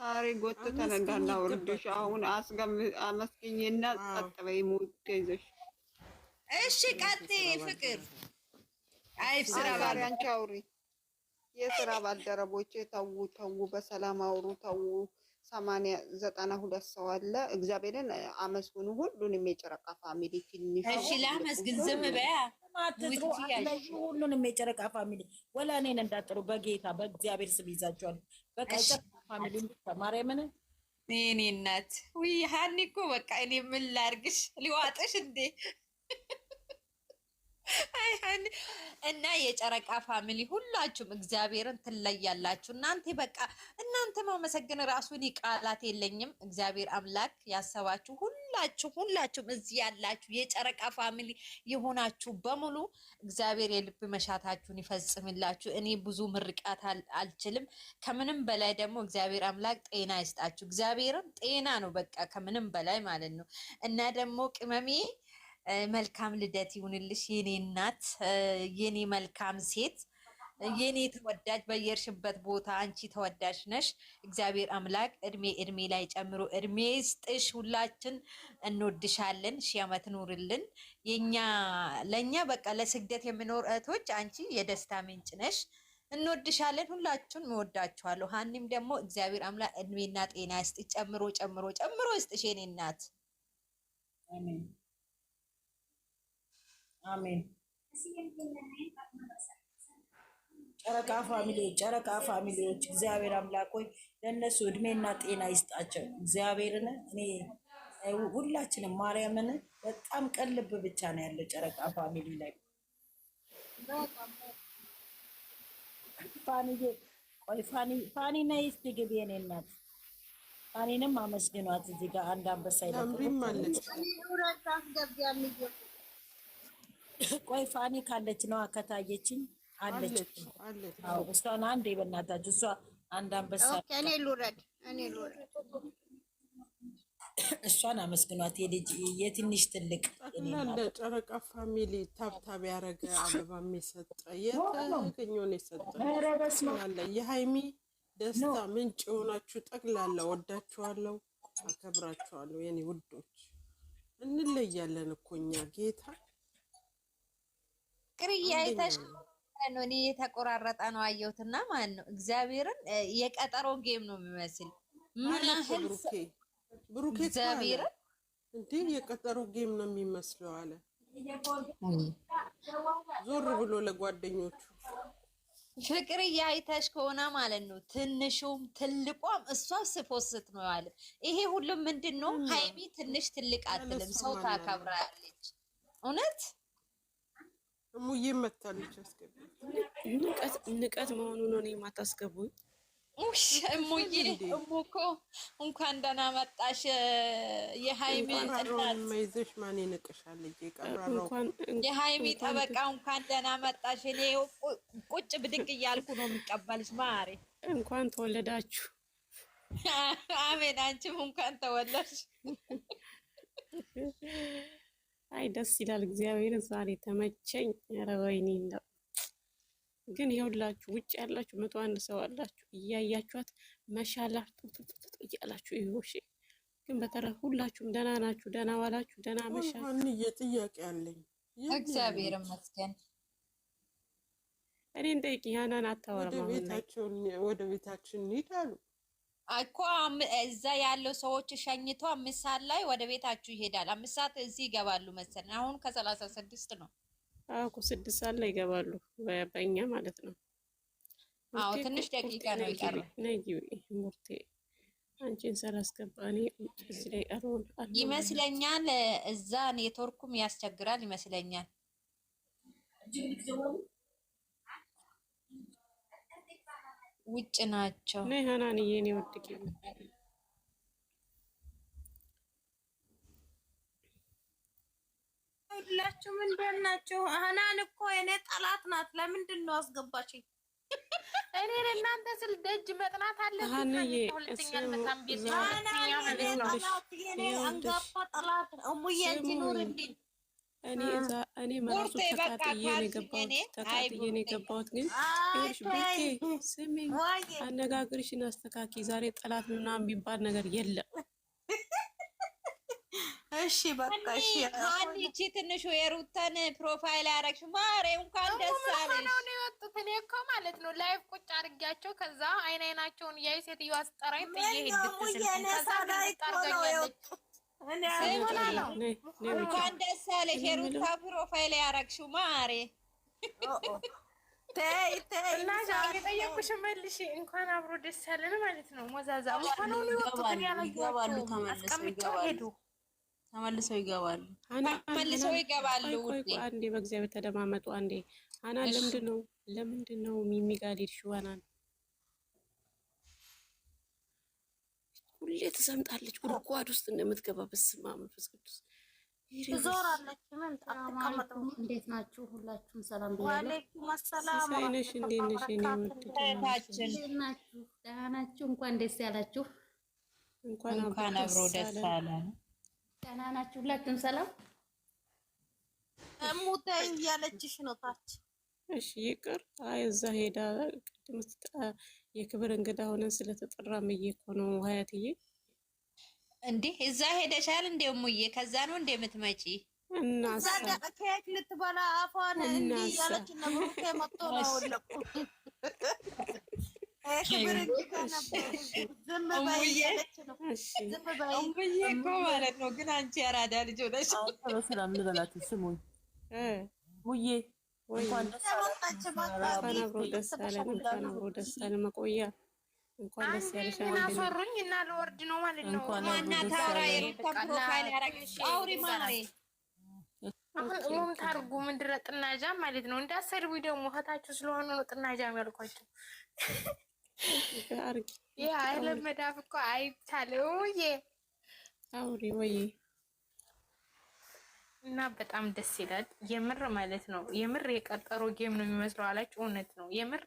ሳሪ ጎትተን እንዳናወርድሽ አሁን አመስግኝና ጸጥ በይ ሙድ ይዘሽ። እሺ ቀጥይ ፍቅር። አይ ስራ ሳሪ አንቺ አውሪ። የስራ ባልደረቦቼ ተው በሰላም አውሩ ተው። 92 ሰው አለ። እግዚአብሔርን አመስግኑ ሁሉንም የጨረቃ ፋሚሊ ትንሽ። እሺ ላመስግን ዝም በያ ማትጥሩ አለሽ ሁሉንም የጨረቃ ፋሚሊ ወላ እኔን እንዳጥሩ በጌታ በእግዚአብሔር ስም ይዛቸዋል። በቃ የጨረቃ ፋሚሊ ማርያምን እኔ እናት ውይ ሀኒ እኮ በቃ እኔ ምን ላርግሽ ሊዋጥሽ እንዴ? እና የጨረቃ ፋሚሊ ሁላችሁም እግዚአብሔርን ትለያላችሁ። እናንተ በቃ እናንተ ማመሰግን ራሱን ቃላት የለኝም። እግዚአብሔር አምላክ ያሰባችሁ ሁላችሁም እዚህ ያላችሁ የጨረቃ ፋሚሊ የሆናችሁ በሙሉ እግዚአብሔር የልብ መሻታችሁን ይፈጽምላችሁ። እኔ ብዙ ምርቃት አልችልም። ከምንም በላይ ደግሞ እግዚአብሔር አምላክ ጤና ይስጣችሁ። እግዚአብሔርን ጤና ነው በቃ ከምንም በላይ ማለት ነው። እና ደግሞ ቅመሜ መልካም ልደት ይሁንልሽ የኔ እናት፣ የኔ መልካም ሴት፣ የኔ ተወዳጅ በየርሽበት ቦታ አንቺ ተወዳጅ ነሽ። እግዚአብሔር አምላክ እድሜ ላይ ጨምሮ እድሜ ይስጥሽ። ሁላችን እንወድሻለን። ሺህ ዓመት ኑርልን። ለኛ በቃ ለስግደት የምኖር እህቶች አንቺ የደስታ ምንጭ ነሽ። እንወድሻለን። ሁላችሁን እንወዳችኋለሁ። ሀኒም ደግሞ እግዚአብሔር አምላክ እድሜና ጤና ይስጥሽ። ጨምሮ ይስጥሽ የኔ እናት። አሜን አሜን። ጨረቃ ፋሚሊዎች እግዚአብሔር አምላክ ሆይ ለእነሱ እድሜና ጤና ይስጣቸው። እግዚአብሔርን እኔ ሁላችንም ማርያምን በጣም ቀልብ ብቻ ነው ያለው ጨረቃ ፋሚሊ ላይ። ፋኒ ነይ እስቲ ግቢ የኔ እናት። ፋኒንም አመስግኗት። እዚህ ጋር አንድ አንበሳ ይለጥፋለች። ቆይ ፋኒ ካለች ነው ከታየችኝ አለች። አዎ እሷን አንዴ በእናታችሁ እሷ አንድ አንበሳ እኔ ልውረድ እሷን አመስግኗት። የትንሽ ትልቅ ጠቅላላ ጨረቃ ፋሚሊ ታብታብ ያረገ አበባ የሚሰጠ የተገኘውን የሰጠ የሀይሚ ደስታ ምንጭ የሆናችሁ ጠቅላላ ወዳችኋለሁ፣ አከብራችኋለሁ የኔ ውዶች። እንለያለን እኮ እኛ ጌታ ቅርያ አይተሽ ነው። እኔ የተቆራረጠ ነው አየሁትና ማለት ነው። እግዚአብሔርን የቀጠሮ ጌም ነው የሚመስል። ምን ያህል ብሩኬ እግዚአብሔርን እንዴ የቀጠሮ ጌም ነው የሚመስለው አለ ዞር ብሎ ለጓደኞቹ። ፍቅርዬ አይተሽ ከሆነ ማለት ነው ትንሹም ትልቋም እሷ ስፖስት ነው አለ። ይሄ ሁሉም ምንድን ነው? ሃይሚ ትንሽ ትልቅ አትልም፣ ሰው ታከብራለች። እውነት እሙዬ መታለች። አስገቢ ንቀት መሆኑ ነው። እኔ ማታስገቡኝ እሙዬ እሙኮ እንኳን ደህና መጣሽ። የሃይሚ እናት ማይዘሽ ማን ይንቅሻል? የቀራራው የሃይሚ ጠበቃ እንኳን ደህና መጣሽ። እኔ ቁጭ ብድግ እያልኩ ነው የሚቀበልሽ ማሬ። እንኳን ተወለዳችሁ። አሜን። አንቺም እንኳን ተወለድሽ። አይ ደስ ይላል። እግዚአብሔር ዛሬ ተመቸኝ። ኧረ ወይኔ እንደው ግን ይኸውላችሁ ውጭ ያላችሁ 101 ሰው አላችሁ እያያችኋት መሻላ ጡጡጡ እያላችሁ ይሁሽ። ግን በተረፈ ሁላችሁም ደህና ናችሁ? ደህና ዋላችሁ? ደህና መሻችሁ? አንዬ ጥያቄ አለኝ። እግዚአብሔር ይመስገን። እኔን ጠይቂ። ያናን አታወራም። ወደ ቤታችን እንሂድ አሉ እኮ እዛ ያለው ሰዎች ሸኝቶ 5 ሰዓት ላይ ወደ ቤታችሁ ይሄዳል። 5 ሰዓት እዚህ ይገባሉ መሰለኝ። አሁን ከ36 ነው። አዎ 6 ሰዓት ላይ ይገባሉ በእኛ ማለት ነው። አዎ ትንሽ ደቂቃ ነው ይቀራል። ነይ ሙርቴ አንቺን ሳላስገባ እኔ እዚህ ላይ ቀረውን ይመስለኛል። እዛ ኔትወርኩም ያስቸግራል ይመስለኛል። ውጭ ናቸው። ነይ ሀናንዬ እኔ ወድቄ ሁላችሁ ምንድን ናቸው? ሀናን እኮ የኔ ጠላት ናት። ለምንድን ነው አስገባችኝ? እኔ ለእናንተ ስል ደጅ መጥናት አለብኝ። ሀናንዬ ሁለተኛ መጣም ቢዚ ጠላት የኔ አንጋፋ ጠላት እሙዬ አንቺ ኑርልኝ። እኔ መራሱ ተቃጥዬ ነው የገባሁት። ግን ይኸውልሽ ብሩኬ ስሚኝ፣ አነጋገርሽን አስተካኪ። ዛሬ ጠላት ምናምን የሚባል ነገር የለም። እሺ በቃ እሺ። አንቺ ትንሹ የሩታን ፕሮፋይል ያደረግሽ ማሬ፣ እንኳን ደስ አለሽ። ነው የወጡት። እኔ እኮ ማለት ነው ላይቭ ቁጭ አድርጊያቸው ከዛ አይናቸውን እያዩ ሴትዮዋ አስጠራኝ ጥዬ ሄድኩ። እንኳን ደስ አለሽ የሩታ ፕሮፋይል ያደረግሽው ማሬ። እና የጠየቁሽ መልሽ። እንኳን አብሮ ደስ ያለን ማለት ነው። ሞዛዛ እንኳን ነው የወጡት። ያላየኋቸውም አስቀምጬው ሄዱ። ተመልሰው ይገባሉ። ተመልሰው ይገባሉ። አንዴ በእግዚአብሔር ተደማመጡ። አንዴ አና ለምንድን ነው ሚሚጋሊድ ሽዋናን ሁሌ ትሰምጣለች ጉድጓድ ውስጥ እንደምትገባ። በስመ አብ መንፈስ ቅዱስ ትዞራለች። ምን ተቀመጡ። እንዴት ናችሁ? ሁላችሁም ሰላም ብያለሁ። ወአለይኩም ሰላም። ሳይነሽ እንዴት ነሽ? እኔ ታችን ናችሁ? ደህና ናችሁ? እንኳን ደስ ያላችሁ። እንኳን አብሮ ደስ አለን። ደህና ናችሁ? ሁላችሁም ሰላም። እሙቴ እያለችሽ ነው ታች። እሺ ይቅር። አይ እዛ ሄዳ ቅድም የክብር እንግዳ ሆነን ስለተጠራ ምዬ እኮ ነው ሀያትዬ። እንዴ እዛ ሄደሻል እንዴ ሙዬ? ከዛ ነው እንዴ የምትመጪ? እና ኬክ ልትበላ አፏን እንዲህ እያለች ነው። ብሩኬ መጥቶ ነው ለቁ ክብር እንግዳ ነበር። ዝም በይ እያለች ነው። ዝም በይ ሙዬ እኮ ማለት ነው። ግን አንቺ ያራዳ ልጅ ሆነሽ ሰላም ልበላችሁ። ስሙኝ ሙዬ እንኳን ደስ አለን። መቆያ እንኳን ደስ ያለሽ። አሶሩኝ እና ለወርድ ነው ማለት ነው። ዋና ታራ የሩታ ፕሮፋይል ያረጋግሽ አውሪ ማሬ። አሁን ታርጉ ምንድረ ጥናጃ ማለት ነው። እንዳሰድቡ ደግሞ እህታችሁ ስለሆነ ነው ጥናጃም ያልኳቸው። ያ አይለመዳፍ እኮ አይቻለው። አውሪ ወይ እና በጣም ደስ ይላል የምር ማለት ነው። የምር የቀጠሮ ጌም ነው የሚመስለው አላችሁ። እውነት ነው የምር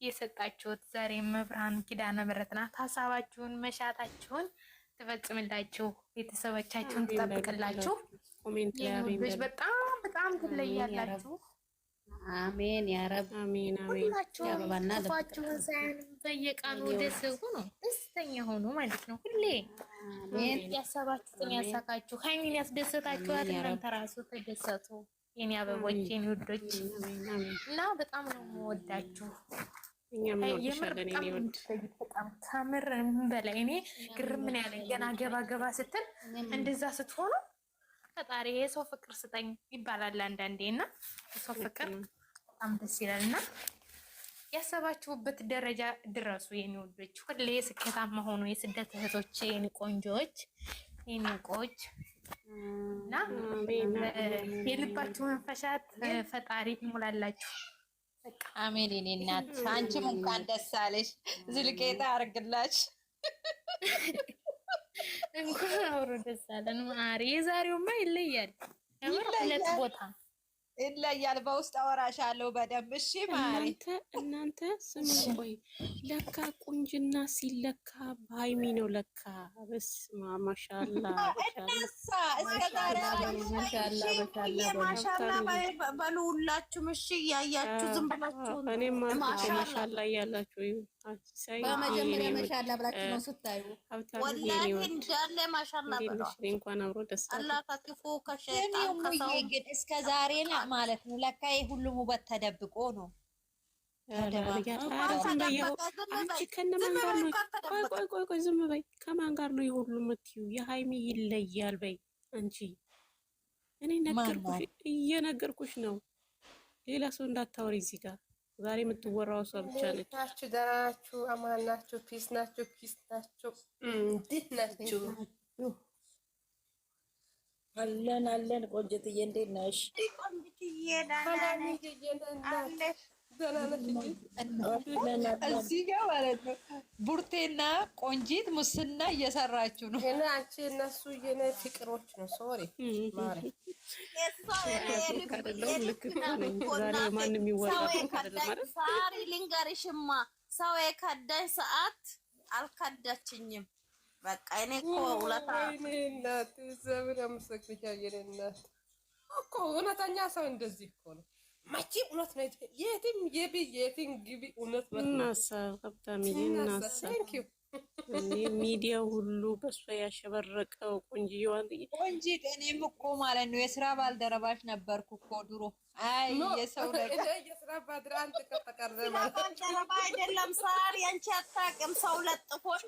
የሰጣችሁት ዛሬ መብርሃን ኪዳነ ምሕረት ናት። ሀሳባችሁን መሻታችሁን ትፈጽምላችሁ፣ ቤተሰቦቻችሁን ትጠብቅላችሁ። ኮሜንት ላይ በጣም ትለያላችሁ። አሜን ያ ረብ አሜን አሜን። ሁላችሁም ክፋችሁን ሳይሆን በየቃሉ ደስተኛ ሆኑ ማለት ነው። ሁሌ ያሰባችሁትን ያሳካችሁ። ሀይሚን ያስደሰታችኋት እናንተ ራሱ ተደሰቱ። የኔ አበቦች የኔ ውዶች እና በጣም ነው የምወዳችሁ። እኛም እንወድሻለን የኔ ውድ። በጣም ከምር በላይ እኔ ግርም ምን ያለኝ ገና ገባ ስትል እንደዛ ስትሆኑ ፈጣሪ የሰው ፍቅር ስጠኝ ይባላል አንዳንዴ። እና የሰው ፍቅር በጣም ደስ ይላል። እና ያሰባችሁበት ደረጃ ድረሱ የኔ ውዶች። ሁሌ ስኬታማ ሆኑ የስደት እህቶቼ፣ የኔ ቆንጆዎች፣ የኔ ቆች እና የልባችሁን ፈሻት ፈጣሪ ይሙላላችሁ። አሜን። የኔ እናት አንቺም እንኳን ደስ አለሽ። ዝልቄታ አርግላች። እንኳን አብሮ ደስ አለን ማሪ። የዛሬውማ ይለያል። ሁለት ቦታ ይለያል። በውስጥ አወራሻለሁ በደንብ እሺ ማሪ። እናንተ ስሙ። ቆይ ለካ ቁንጅና ሲለካ በሀይሚ ነው ለካ። በስመ አብ ማሻአላ ማሻአላ በሉ ሁላችሁም እሺ። እያያችሁ ዝም ብላችሁ እኔም ማሻአላ እያላችሁ በመጀመሪያ ማሻአላ ብላችሁ ነው ስታዩ። ወላሂ እንዳለ ማሻአላ በሉ። እንኳን አብሮ ደስ አላህ ከክፉ ከሸይጣን ከሰው ግን እስከ ዛሬ ማለት ነው ለካ ሁሉም ውበት ተደብቆ ነው። አንቺ ከነማን ጋር ነው? ቆይ ዝም በይ። ከማን ጋር ነው የሁሉ የምትይው? የሀይሚ ይለያል በይ አንቺ። እኔ ነገርኩሽ፣ እየነገርኩሽ ነው። ሌላ ሰው እንዳታወሪ እዚህ ጋር። ዛሬ የምትወራው ሰው ብቻ ነች። ናችሁ ደህና ናችሁ? አማን ናችሁ? ፒስ ናችሁ? ፒስ ናችሁ? እንዴት ናችሁ? አለን ቆንጆትዬ፣ እንዴት ነሽ? እዚህ ጋር ማለት ነው ቡርቴና ቆንጂት ሙስና እየሰራችሁ ነው። አንቺ እነሱ የኔ ፍቅሮች ነው። ሶሪ ማሪ ሳሪ ልንገርሽማ፣ ሰው የከዳኝ ሰዓት አልከዳችኝም። በቃ እኔ እኮ ውለታ እናት እግዚአብሔር ያመሰግንሻል የኔ እናት። እኮ እውነተኛ ሰው እንደዚህ እኮ ነው። መቼም እውነት ነው። የትም የትም ግቢ እውነት ነው። እናሳ ሀብታም እናሳ ሚዲያው ሁሉ በሷ ያሸበረቀው ቆንጂዋን ቆንጂት እኔም እኮ ማለት ነው የስራ ባልደረባሽ ነበርኩ እኮ ድሮ። አይ የሰው ነገር የስራ ባልደረባ ከተቀረበ ባልደረባ አይደለም ሳሪ አንቺ አታውቅም። ሰው ለጥፎኝ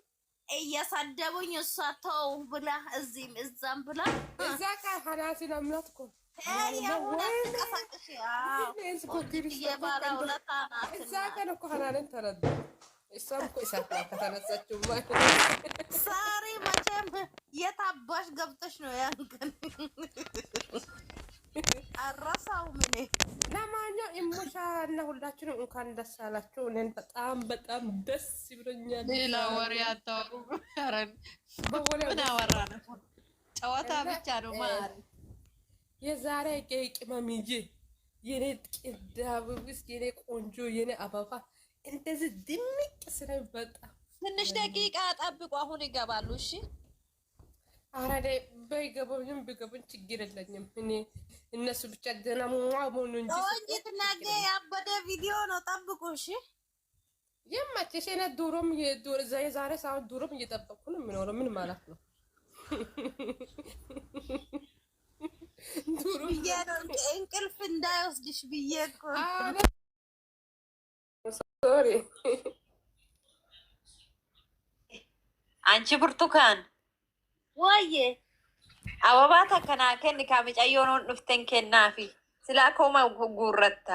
እየሰደቡኝ እሷ ተው ብላ እዚህም እዛም ብላ እዛ ከሀላሲ ለምላት እኮ ሳሪ መቼም የታባሽ ገብተሽ ነው ያንቀን አረሳውም። እኔ ለማንኛውም ኢሞሻና ሁላችንም እንኳን ደስ አላችሁ። እኔን በጣም ደስ ይብለኛል። ሌላ ወሬ አታወሩ። ምን አወራን? ጨዋታ ብቻ ነው ማለት የዛሬ ቅመምዬ የኔ ቅዳብብስ የኔ ቆንጆ የኔ አበባ እንደዚህ ድምቅ ስለኝ በጣም ትንሽ ደቂቃ ጠብቁ። አሁን ይገባሉ። እሺ አራዴ በይገቡኝም ቢገቡኝ ችግር የለኝም። እኔ እነሱ ብቻ ደህና መሆኑ እንጂ ቆንጂት ነገ ያበደ ቪዲዮ ነው ጠብቁ። እሺ የማችሽ እኔ ዱሮም የዛሬ ሳይሆን ዱሮም እየጠበቅኩ ነው የምኖረው። ምን ማለት ነው? ብዬ ነው እንቅልፍ እንዳይወስድሽ ብዬ እኮ ሶሪ። አንቺ ብርቱካን ወዬ አበባ ተከናከን ካምጫዮኖን ድፍተን ከናፊ ስላኮማ ጉረታ